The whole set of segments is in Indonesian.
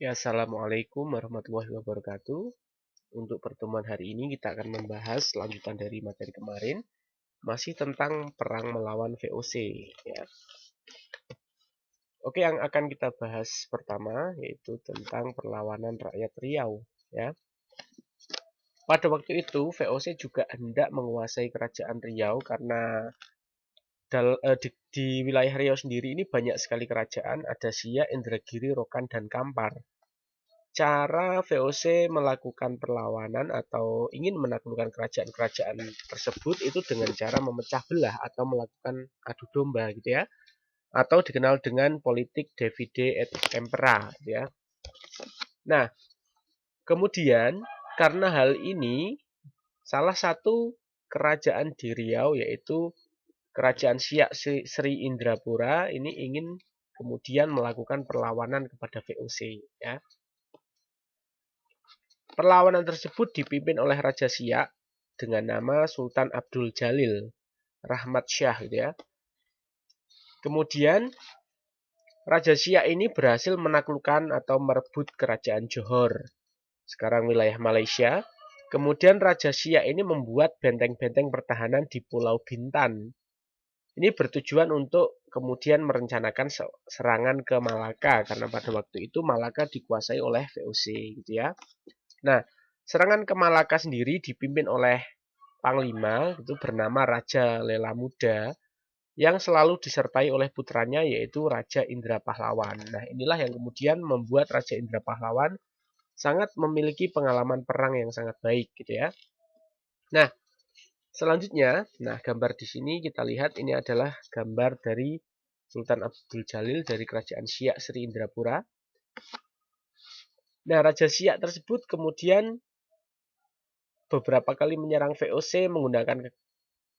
Ya, Assalamualaikum warahmatullahi wabarakatuh. Untuk pertemuan hari ini kita akan membahas lanjutan dari materi kemarin, masih tentang perang melawan VOC. Ya. Oke, yang akan kita bahas pertama yaitu tentang perlawanan rakyat Riau. Ya. Pada waktu itu VOC juga hendak menguasai kerajaan Riau karena di wilayah Riau sendiri ini banyak sekali kerajaan, ada Siak, Indragiri, Rokan, dan Kampar. Cara VOC melakukan perlawanan atau ingin menaklukkan kerajaan-kerajaan tersebut itu dengan cara memecah belah atau melakukan adu domba gitu ya, atau dikenal dengan politik divide et impera gitu ya. Nah, kemudian karena hal ini salah satu kerajaan di Riau yaitu kerajaan Siak Sri Indrapura ini ingin kemudian melakukan perlawanan kepada VOC ya. Perlawanan tersebut dipimpin oleh Raja Siak dengan nama Sultan Abdul Jalil Rahmat Syah gitu ya. Kemudian Raja Siak ini berhasil menaklukkan atau merebut kerajaan Johor, sekarang wilayah Malaysia. Kemudian Raja Siak ini membuat benteng-benteng pertahanan di Pulau Bintan. Ini bertujuan untuk kemudian merencanakan serangan ke Malaka karena pada waktu itu Malaka dikuasai oleh VOC gitu ya. Nah, serangan ke Malaka sendiri dipimpin oleh Panglima itu bernama Raja Lela Muda yang selalu disertai oleh putranya yaitu Raja Indra Pahlawan. Nah, inilah yang kemudian membuat Raja Indra Pahlawan sangat memiliki pengalaman perang yang sangat baik gitu ya. Nah, selanjutnya, gambar di sini kita lihat ini adalah gambar dari Sultan Abdul Jalil dari kerajaan Siak Sri Indrapura. Nah, Raja Siak tersebut kemudian beberapa kali menyerang VOC menggunakan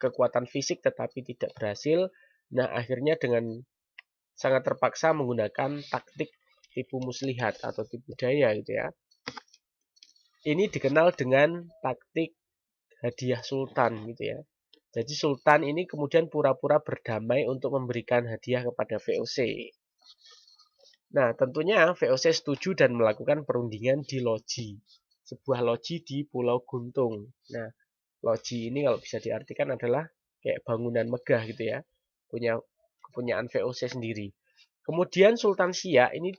kekuatan fisik tetapi tidak berhasil. Nah, akhirnya dengan sangat terpaksa menggunakan taktik tipu muslihat atau tipu daya gitu ya. Ini dikenal dengan taktik hadiah sultan gitu ya. Jadi sultan ini kemudian pura-pura berdamai untuk memberikan hadiah kepada VOC. Nah, tentunya VOC setuju dan melakukan perundingan di loji. Sebuah loji di Pulau Guntung. Nah, loji ini kalau bisa diartikan adalah kayak bangunan megah gitu ya. Punya kepunyaan VOC sendiri. Kemudian Sultan Siak ini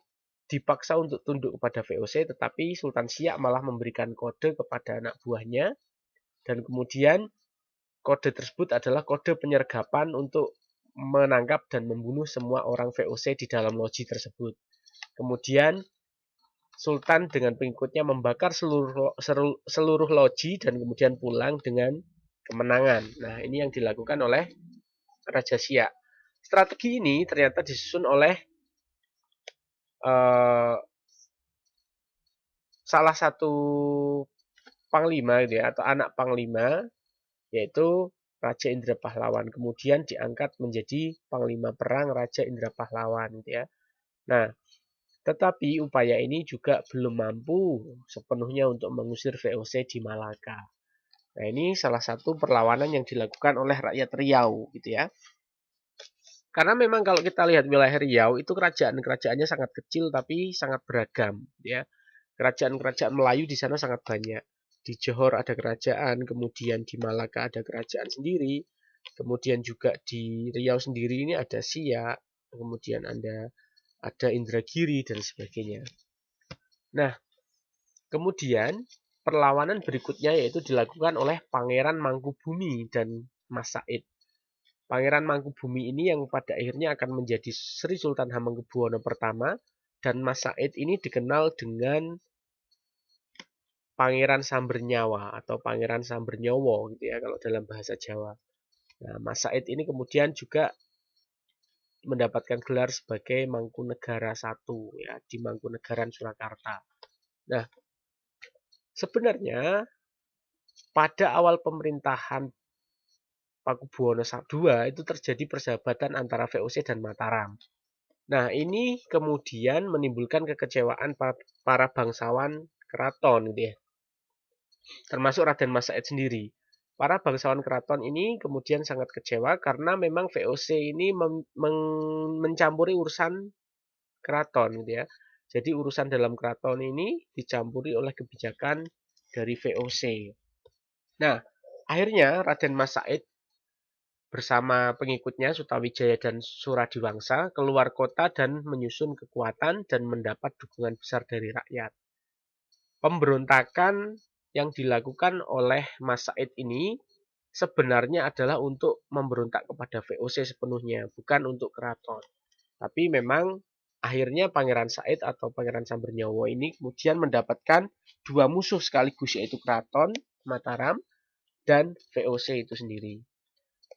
dipaksa untuk tunduk kepada VOC, tetapi Sultan Siak malah memberikan kode kepada anak buahnya, dan kemudian kode tersebut adalah kode penyergapan untuk menangkap dan membunuh semua orang VOC di dalam loji tersebut. Kemudian Sultan dengan pengikutnya membakar seluruh loji dan kemudian pulang dengan kemenangan. Nah, ini yang dilakukan oleh Raja Siak. Strategi ini ternyata disusun oleh salah satu panglima gitu ya, atau anak panglima yaitu Raja Indra Pahlawan. Kemudian diangkat menjadi panglima perang Raja Indra Pahlawan gitu ya. Nah, tetapi upaya ini juga belum mampu sepenuhnya untuk mengusir VOC di Malaka. Nah, ini salah satu perlawanan yang dilakukan oleh rakyat Riau gitu ya. Karena memang kalau kita lihat wilayah Riau itu kerajaan-kerajaannya sangat kecil tapi sangat beragam ya. Kerajaan-kerajaan Melayu di sana sangat banyak. Di Johor ada kerajaan, kemudian di Malaka ada kerajaan sendiri, kemudian juga di Riau sendiri ini ada Siak, kemudian ada Indragiri dan sebagainya. Nah, kemudian perlawanan berikutnya yaitu dilakukan oleh Pangeran Mangkubumi dan Mas Said. Pangeran Mangkubumi ini yang pada akhirnya akan menjadi Sri Sultan Hamengkubuwono pertama, dan Mas Said ini dikenal dengan Pangeran Sambernyawa atau Pangeran Sambernyowo gitu ya kalau dalam bahasa Jawa. Nah, Mas Said ini kemudian juga mendapatkan gelar sebagai Mangkunegara I ya di Mangkunegaran Surakarta. Nah, sebenarnya pada awal pemerintahan Pakubuwono II itu terjadi persahabatan antara VOC dan Mataram. Nah, ini kemudian menimbulkan kekecewaan para bangsawan keraton gitu ya. Termasuk Raden Mas Said sendiri. Para bangsawan keraton ini kemudian sangat kecewa karena memang VOC ini mencampuri urusan keraton gitu ya. Jadi urusan dalam keraton ini dicampuri oleh kebijakan dari VOC. Nah, akhirnya Raden Mas Said bersama pengikutnya Sutawijaya dan Suradiwangsa keluar kota dan menyusun kekuatan dan mendapat dukungan besar dari rakyat. Pemberontakan yang dilakukan oleh Mas Said ini sebenarnya adalah untuk memberontak kepada VOC sepenuhnya, bukan untuk keraton. Tapi memang akhirnya Pangeran Said atau Pangeran Sambernyawa ini kemudian mendapatkan dua musuh sekaligus, yaitu keraton Mataram dan VOC itu sendiri.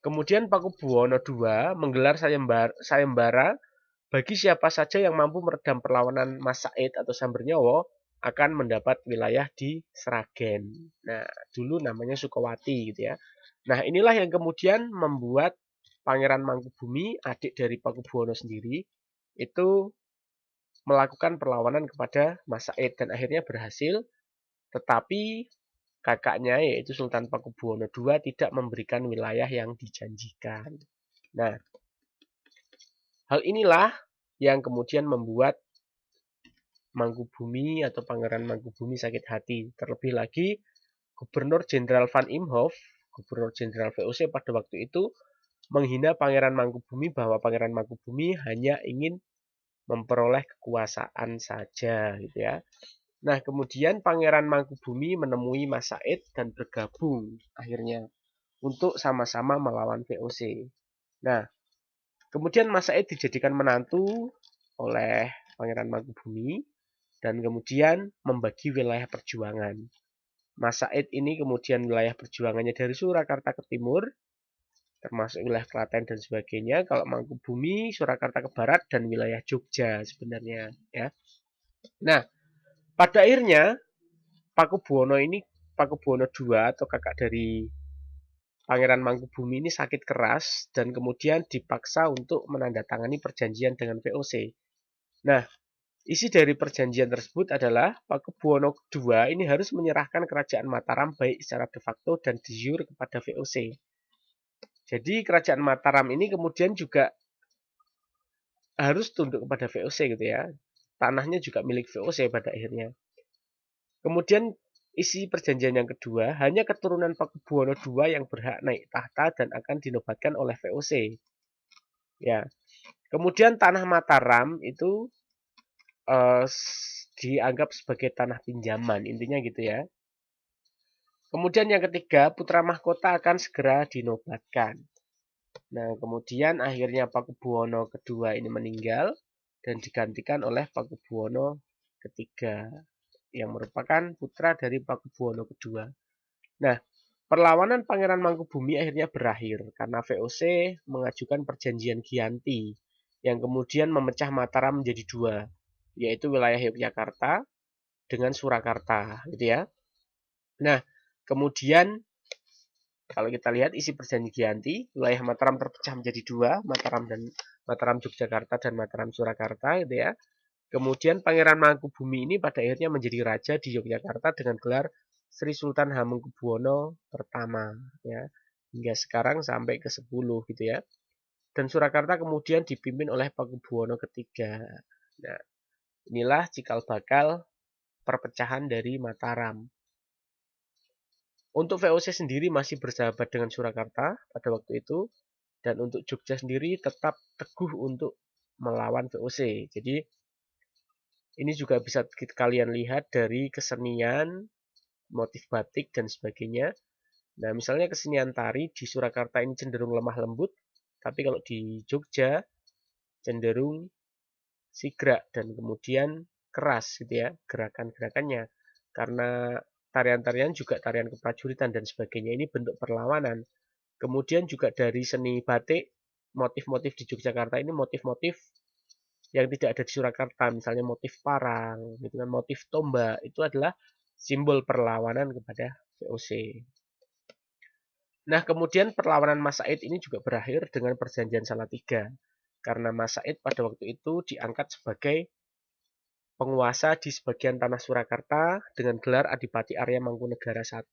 Kemudian Pakubuwono II menggelar sayembara bagi siapa saja yang mampu meredam perlawanan Mas Said atau Sambernyawa akan mendapat wilayah di Sragen. Nah, dulu namanya Sukawati gitu ya. Nah, inilah yang kemudian membuat Pangeran Mangkubumi, adik dari Pakubuwono sendiri, itu melakukan perlawanan kepada Mas Said dan akhirnya berhasil, tetapi kakaknya yaitu Sultan Pakubuwono II tidak memberikan wilayah yang dijanjikan. Nah, hal inilah yang kemudian membuat Mangkubumi atau Pangeran Mangkubumi sakit hati. Terlebih lagi, Gubernur Jenderal Van Imhoff, Gubernur Jenderal VOC pada waktu itu menghina Pangeran Mangkubumi bahwa Pangeran Mangkubumi hanya ingin memperoleh kekuasaan saja gitu ya. Nah, kemudian Pangeran Mangkubumi menemui Mas Said dan bergabung akhirnya untuk sama-sama melawan VOC. Nah, kemudian Mas Said dijadikan menantu oleh Pangeran Mangkubumi dan kemudian membagi wilayah perjuangan. Mas Said ini kemudian wilayah perjuangannya dari Surakarta ke timur, termasuk wilayah Klaten dan sebagainya. Kalau Mangkubumi, Surakarta ke barat dan wilayah Jogja sebenarnya ya. Nah, pada akhirnya Pakubuwono II atau kakak dari Pangeran Mangkubumi ini sakit keras dan kemudian dipaksa untuk menandatangani perjanjian dengan VOC. Nah, isi dari perjanjian tersebut adalah Pakubuwono II ini harus menyerahkan kerajaan Mataram baik secara de facto dan de jure kepada VOC. Jadi kerajaan Mataram ini kemudian juga harus tunduk kepada VOC gitu ya. Tanahnya juga milik VOC pada akhirnya. Kemudian isi perjanjian yang kedua, hanya keturunan Pakubuwono II yang berhak naik tahta dan akan dinobatkan oleh VOC. Ya. Kemudian tanah Mataram itu dianggap sebagai tanah pinjaman, intinya gitu ya. Kemudian yang ketiga, putra mahkota akan segera dinobatkan. Nah, kemudian akhirnya Pakubuwono II ini meninggal dan digantikan oleh Pakubuwono III yang merupakan putra dari Pakubuwono II. Nah, perlawanan Pangeran Mangkubumi akhirnya berakhir karena VOC mengajukan perjanjian Giyanti yang kemudian memecah Mataram menjadi dua, yaitu wilayah Yogyakarta dengan Surakarta, gitu ya. Nah, kemudian kalau kita lihat isi perjanjian Giyanti, wilayah Mataram terpecah menjadi dua, Mataram Yogyakarta dan Mataram Surakarta, gitu ya. Kemudian Pangeran Mangkubumi ini pada akhirnya menjadi raja di Yogyakarta dengan gelar Sri Sultan Hamengkubuwono pertama ya. Hingga sekarang sampai ke 10 gitu ya. Dan Surakarta kemudian dipimpin oleh Pakubuwono III. Nah, inilah cikal bakal perpecahan dari Mataram. Untuk VOC sendiri masih bersahabat dengan Surakarta pada waktu itu, dan untuk Jogja sendiri tetap teguh untuk melawan VOC. Jadi ini juga bisa kalian lihat dari kesenian, motif batik, dan sebagainya. Nah, misalnya kesenian tari di Surakarta ini cenderung lemah lembut, tapi kalau di Jogja cenderung sigrak dan kemudian keras gitu ya gerakan-gerakannya. Karena tarian-tarian juga tarian keprajuritan dan sebagainya ini bentuk perlawanan. Kemudian juga dari seni batik, motif-motif di Yogyakarta ini motif-motif yang tidak ada di Surakarta, misalnya motif parang, gitu kan, motif tombak, itu adalah simbol perlawanan kepada VOC. Nah, kemudian perlawanan Mas Said ini juga berakhir dengan perjanjian Salatiga, karena Mas Said pada waktu itu diangkat sebagai penguasa di sebagian tanah Surakarta dengan gelar Adipati Arya Mangkunegara I.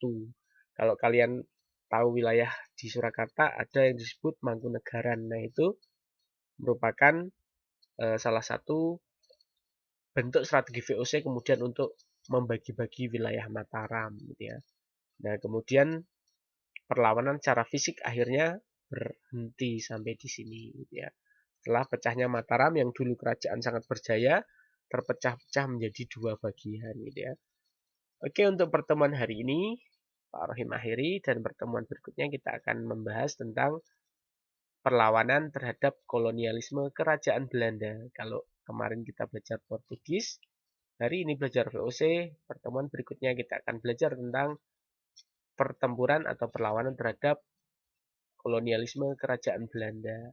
Kalau kalian tahu wilayah di Surakarta ada yang disebut Mangkunegaran. Nah, itu merupakan salah satu bentuk strategi VOC kemudian untuk membagi-bagi wilayah Mataram gitu ya. Nah, kemudian perlawanan secara fisik akhirnya berhenti sampai di sini gitu ya. Setelah pecahnya Mataram yang dulu kerajaan sangat berjaya, terpecah-pecah menjadi dua bagian gitu ya. Oke, untuk pertemuan hari ini Pak Rohim akhiri, dan pertemuan berikutnya kita akan membahas tentang perlawanan terhadap kolonialisme kerajaan Belanda. Kalau kemarin kita belajar Portugis, hari ini belajar VOC, pertemuan berikutnya kita akan belajar tentang pertempuran atau perlawanan terhadap kolonialisme kerajaan Belanda.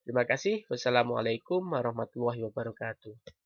Terima kasih. Wassalamualaikum warahmatullahi wabarakatuh.